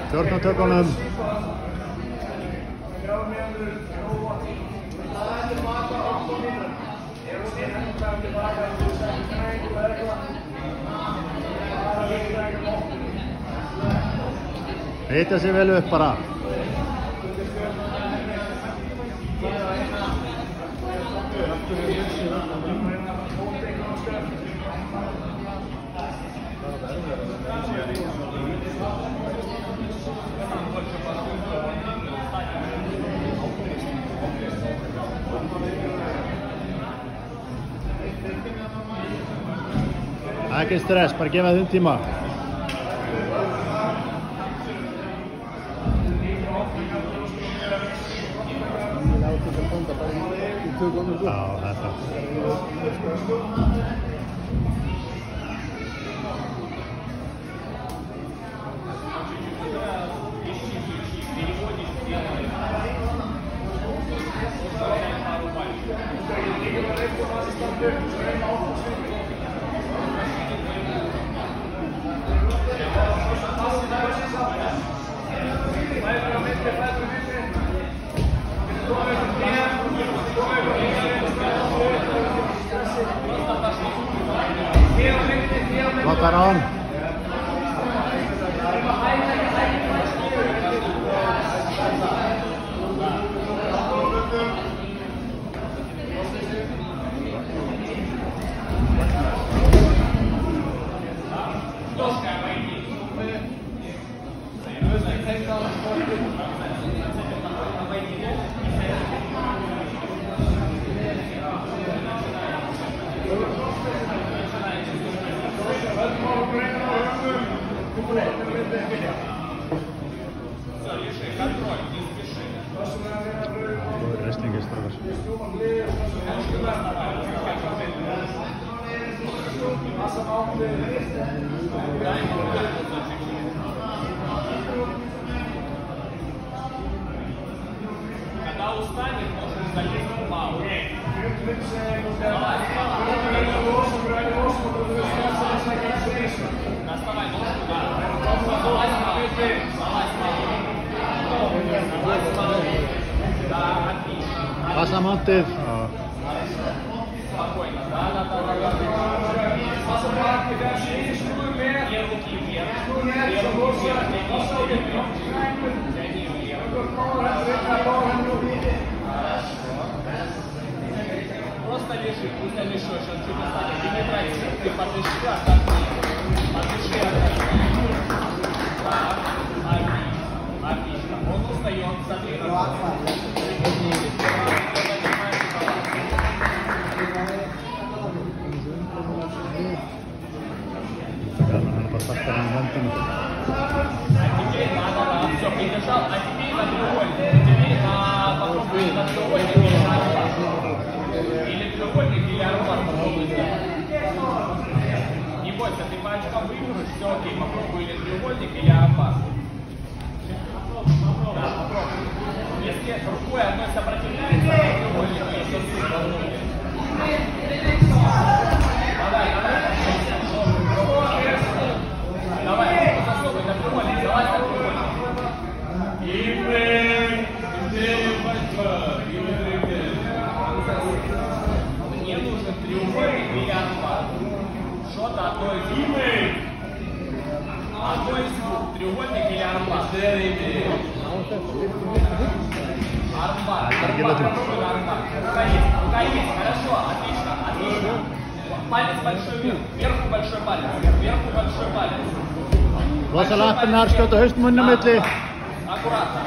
Stjórnartökunum. Hita sig vel upp bara. Ekki stress, bara gefa þeim tíma. Já, þetta. Lockar on. Когда устанет, можно залезть в лаву. Доставай ножку, да. Залазь в лаву. Да, отлично. Vasamontið. Спокойно. Да. Две руки вверх. Тяни вверх. Просто лежи, пусть лежишь, он чуть останет. Ты не тратишь, ты подыши, отдохни. Подыши, отдохни. Так, отлично, отлично. Он устает, смотри. Теперь надо, все, придержал, а теперь на треугольник. Теперь попробуй на треугольник или на арбат. Или треугольник, или арбат попробуй сделать. Не бойся, ты по очкам выиграешь, все окей, попробуй или треугольник, или арбат. Да, попробуй. Если рукой одной сопротивляется, то треугольник еще сильно. Давай, засовывай на треугольник, залазь на треугольник. Мне нужен треугольник или арбат. Что-то одно из двух. Одно из двух. Треугольник или арбат. Арбат. Попробуй арбат. Рука есть. Хорошо, отлично, отлично. Палец большой вверх. Вверху большой палец. Вверху большой палец. Losa lappirnar, skjóta haustmunum milli. Аккуратно.